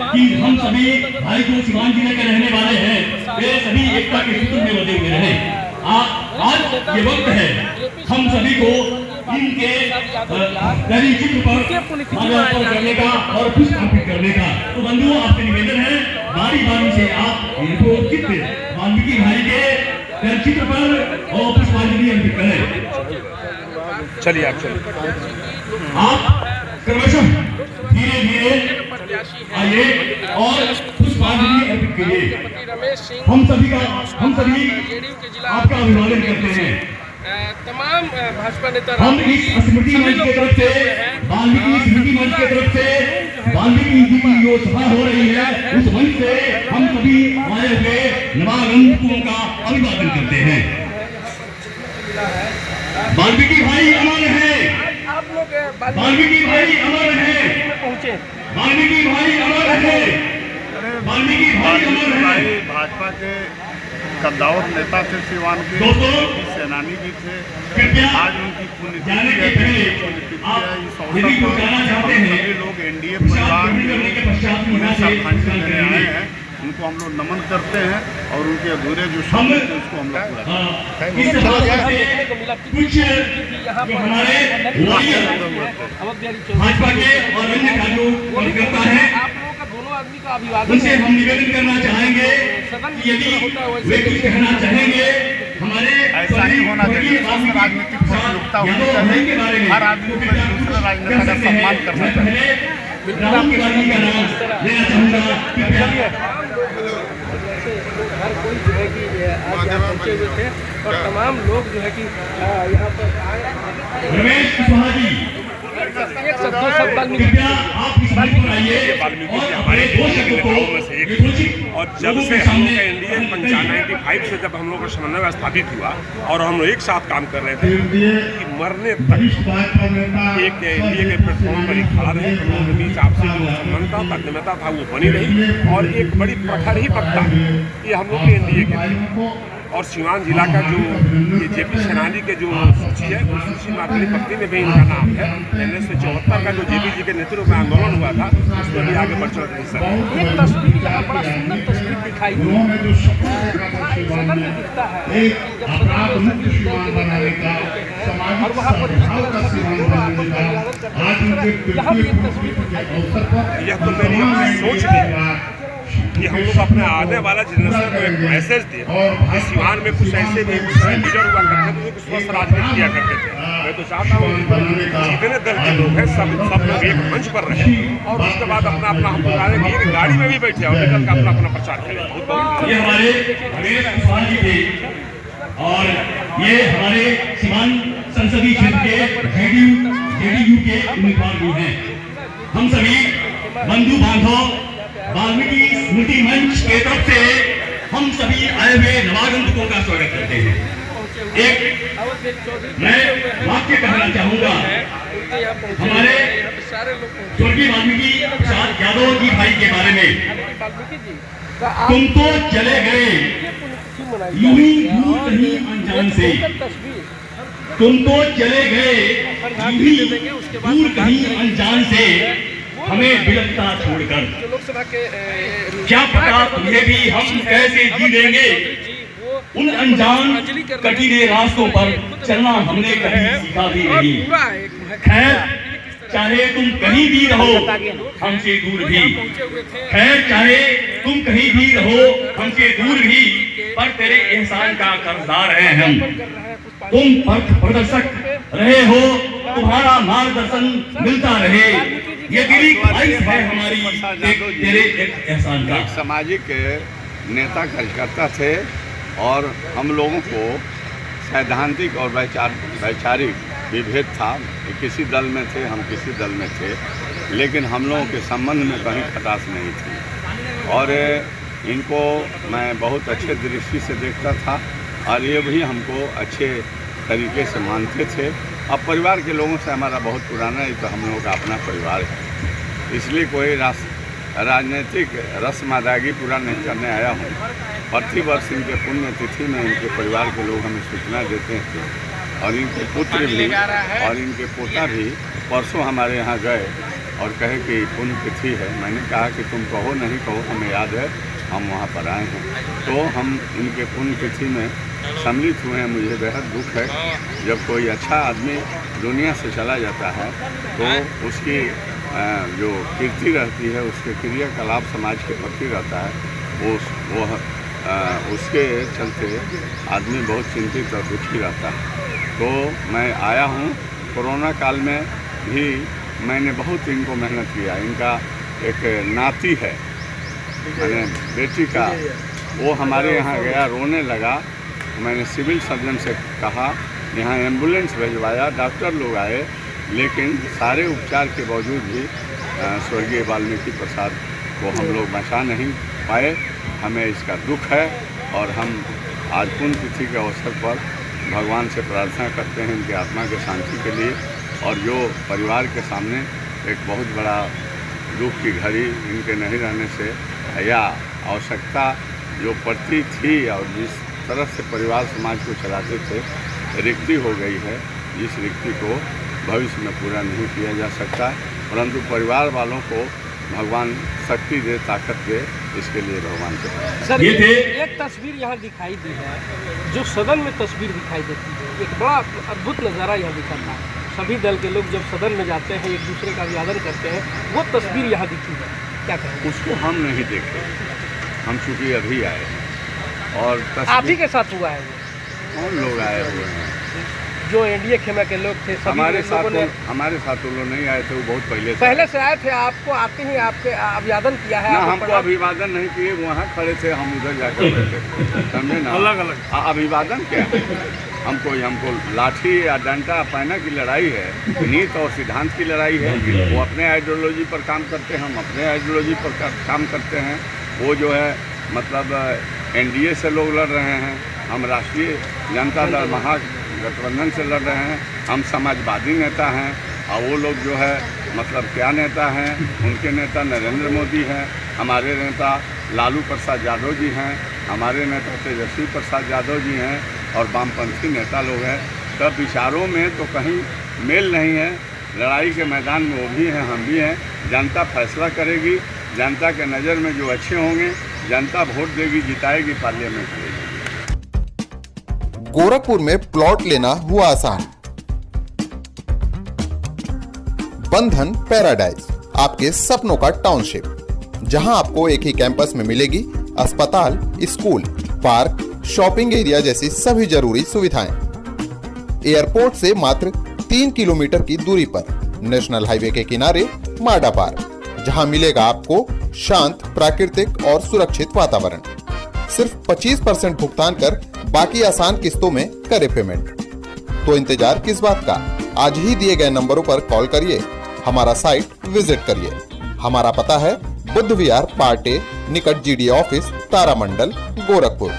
कि हम सभी भाई जो सीवान जिले के रहने वाले हैं वे सभी एकता के सूत्र में बंधे हुए रहे। आज ये वक्त है हम सभी को इनके गरीब चित्र पर माल्यार्पण करने का और पुष्प अर्पित करने का। तो बंधुओं, आपसे निवेदन है बारी बारी से आप इनको चित्र वाल्मीकि भाई के चित्र पर और पुष्पांजलि अर्पित करें। चलिए आप चलिए, आप क्रमशः धीरे धीरे आइए और पुष्पांजलि अर्पित कीजिए। हम सभी आपका अभिवादन करते हैं। तमाम भाजपा नेता हम इस स्मृति मंच की तरफ से वाल्मीकि स्मृति मंच की तरफ से वाल्मीकि जी की जो सभा हो रही है उस मंच से हम सभी आए हुए नवागंतुकों का अभिवादन करते हैं। वाल्मीकि भाई अमर है, वाल्मीकि भाई अमर है, वाल्मीकि भाई अमर है, वाल्मीकि भाई अमर है। भाजपा के कद्दावर नेता थे, सीवान के सेनानी भी थे। आज उनकी पुण्यतिथि है। सभी लोग एनडीए परिवार श्रद्धांजलि देने आए हैं। उनको हम लोग नमन करते हैं और उनके अधूरे जो शब्द थे उसको हम लोग पूरा भाजपा के और अन्य कार्यकर्ता हैं, उनसे हम निवेदन करना चाहेंगे कि यदि वे कुछ कहना चाहेंगे हमारे ऐसा ही होना चाहिए। राजनीतिक प्रतियोगिता होनी चाहिए। हर आदमी को दूसरे राजनेता का सम्मान करना चाहिए। राहुल गांधी का नाम लेना चाहूँगा। हर कोई जो है कि आज यहाँ पहुँचे हुए थे और तमाम लोग जो है कि यहाँ पर आए। रमेश कुशवाहा जी, एक शब्द दो शब्द कृपया आप इस मंच पर आइए और हमारे दो शब्दों को और जब से हम लोग का एनडीए 95 से जब हम लोग का समन्वय स्थापित हुआ और हम लोग एक साथ काम कर रहे थे कि मरने तक एक एनडीए के प्लेटफॉर्म पर ही खड़ा रहे। हम लोगों के बीच आपसी जो समानता तन्मयता था वो बनी रही और एक बड़ी प्रखर ही पकता ये हम लोग के एनडीए के और सीवान जिला का जो ये जेपी सेनानी के जो सूची है उस सूची में अपनी पत्नी में भी इनका नाम है। 1974 का जो जेपी जी के नेतृत्व में आंदोलन हुआ था उसमें भी आगे बढ़ चुका है। एक तस्वीर यहाँ बड़ा सुंदर तस्वीर दिखाई दी दिखता है और वहाँ पर यह तो मेरी अपनी सोच है कि हम लोग अपने आने वाला जनरेशन को एक मैसेज दें कि सीवान में कुछ ऐसे भी लीडर हुआ करते थे जो स्वस्थ राजनीति किया करते थे। मैं तो चाहता हूँ जितने दल के लोग हैं सब लोग एक मंच पर रहे और उसके बाद अपना अपना हम लोग एक गाड़ी में भी बैठे और निकल कर अपना अपना प्रचार करें। ये हमारे रमेश कुशवाहा जी थे और ये हमारे सीवान संसदीय क्षेत्र के जेडीयू के उम्मीदवार भी हैं। हम सभी बंधु बांधव वाल्मीकि स्मृति मंच के तरफ से हम सभी आए हुए नवागंतुकों का स्वागत करते हैं। एक मैं वाक्य कहना चाहूंगा हमारे स्वर्गीय वाल्मीकि प्रसाद यादव जी भाई के बारे में। तुम तो चले गए यूं ही दूर कहीं अनजान से, तुम तो चले गए यूं ही दूर कहीं अनजान से, हमें बिलखता छोड़कर। क्या पता तुम्हें भी हम कैसे जी लेंगे, उन अनजान कठिन रास्तों पर चलना हमने कभी सीखा भी नहीं। खैर चाहे तुम कहीं भी रहो हमसे दूर भी, खैर चाहे तुम कहीं भी रहो हमसे दूर भी, पर तेरे एहसान का कर्जदार हैं हम। तुम पथ प्रदर्शक रहे हो, तुम्हारा मार्गदर्शन मिलता रहे, ये दिली ख्वाहिश है हमारी तेरे एक एहसान का। एक सामाजिक नेता कार्यकर्ता थे और हम लोगों को सैद्धांतिक और वैचारिक विभेद था। किसी दल में थे, हम किसी दल में थे, लेकिन हम लोगों के संबंध में कहीं खटास नहीं थी और इनको मैं बहुत अच्छे दृष्टि से देखता था और ये भी हमको अच्छे तरीके से मानते थे। अब परिवार के लोगों से हमारा बहुत पुराना ही तो हम लोगों का अपना परिवार है, इसलिए कोई राजनीतिक रस्म अदायगी पूरा नहीं करने आया हूँ। प्रतिवर्ष इनके पुण्यतिथि में इनके परिवार के लोग हमें सूचना देते हैं और इनके पुत्र भी और इनके पोता भी परसों हमारे यहाँ गए और कहे कि पुण्यतिथि है। मैंने कहा कि तुम कहो नहीं कहो, हमें याद है, हम वहाँ पर आए हैं। तो हम इनके पुण्यतिथि में सम्मिलित हुए हैं। मुझे बेहद दुख है जब कोई अच्छा आदमी दुनिया से चला जाता है तो उसकी जो कीर्ति रहती है, उसके क्रियाकलाप समाज के प्रति रहता है, उसके चलते आदमी बहुत चिंतित और दुखी रहता है। तो मैं आया हूँ। कोरोना काल में भी मैंने बहुत इनको मेहनत किया। इनका एक नाती है, मैंने बेटी का, वो हमारे यहाँ गया, रोने लगा। मैंने सिविल सर्जन से कहा, यहाँ एम्बुलेंस भिजवाया, डॉक्टर लोग आए, लेकिन सारे उपचार के बावजूद भी स्वर्गीय वाल्मीकि प्रसाद को हम लोग बचा नहीं पाए। हमें इसका दुख है और हम आज पुण्यतिथि के अवसर पर भगवान से प्रार्थना करते हैं इनकी आत्मा के शांति के लिए। और जो परिवार के सामने एक बहुत बड़ा दुख की घड़ी इनके नहीं रहने से या आवश्यकता जो पड़ती थी और जिस तरह से परिवार समाज को चलाते थे, रिक्ति हो गई है। जिस रिक्ति को भविष्य में पूरा नहीं किया जा सकता, परंतु परिवार वालों को भगवान शक्ति दे, ताकत दे, इसके लिए भगवान से सर एक तस्वीर यहाँ दिखाई दी है, जो सदन में तस्वीर दिखाई देती है। एक बड़ा अद्भुत नज़ारा यहाँ दिखा था। सभी दल के लोग जब सदन में जाते हैं, एक दूसरे का अभिवादन करते हैं, वो तस्वीर यहाँ दिखी है। क्या कहें? उसको हम नहीं देखे, हम चूँकि अभी आए और आप ही के साथ हुआ है? कौन लोग आए हुए हैं? जो एनडीए खेमा के लोग थे, हमारे साथ वो लोग नहीं आए थे, वो बहुत पहले से आए थे। आपको आते ही आपके अभिवादन किया है? ना, हमको अभिवादन नहीं किए, वहाँ खड़े थे, हम उधर जाकर बैठे, समझे ना। अलग अलग अभिवादन क्या है? हमको लाठी या डंडा पैना की लड़ाई है, नीति और सिद्धांत की लड़ाई है। वो अपने आइडियोलॉजी पर काम करते हैं, हम अपने आइडियोलॉजी पर काम करते हैं। वो जो है मतलब एनडीए से लोग लड़ रहे हैं, हम राष्ट्रीय जनता दल महागठबंधन से लड़ रहे हैं, हम समाजवादी नेता हैं। और वो लोग जो है मतलब क्या नेता हैं? उनके नेता नरेंद्र मोदी हैं, हमारे नेता लालू प्रसाद यादव जी हैं, हमारे नेता तेजस्वी प्रसाद यादव जी हैं और वामपंथी नेता लोग हैं। तब विचारों में तो कहीं मेल नहीं है। लड़ाई के मैदान में वो भी हैं, हम भी हैं। जनता फैसला करेगी, जनता के नज़र में जो अच्छे होंगे जनता वोट देगी, जिताएगी, पार्लियामेंट लेगी। गोरखपुर में प्लॉट लेना हुआ आसान। बंधन पैराडाइज, आपके सपनों का टाउनशिप, जहां आपको एक ही कैंपस में मिलेगी अस्पताल, स्कूल, पार्क, शॉपिंग एरिया जैसी सभी जरूरी सुविधाएं। एयरपोर्ट से मात्र 3 किलोमीटर की दूरी पर नेशनल हाईवे के किनारे माडा पार्क, जहां मिलेगा आपको शांत, प्राकृतिक और सुरक्षित वातावरण। सिर्फ 25% भुगतान कर बाकी आसान किस्तों में करें पेमेंट। तो इंतजार किस बात का? आज ही दिए गए नंबरों पर कॉल करिए, हमारा साइट विजिट करिए। हमारा पता है बुद्ध विहार पार्टे निकट जीडी ऑफिस, तारामंडल, गोरखपुर।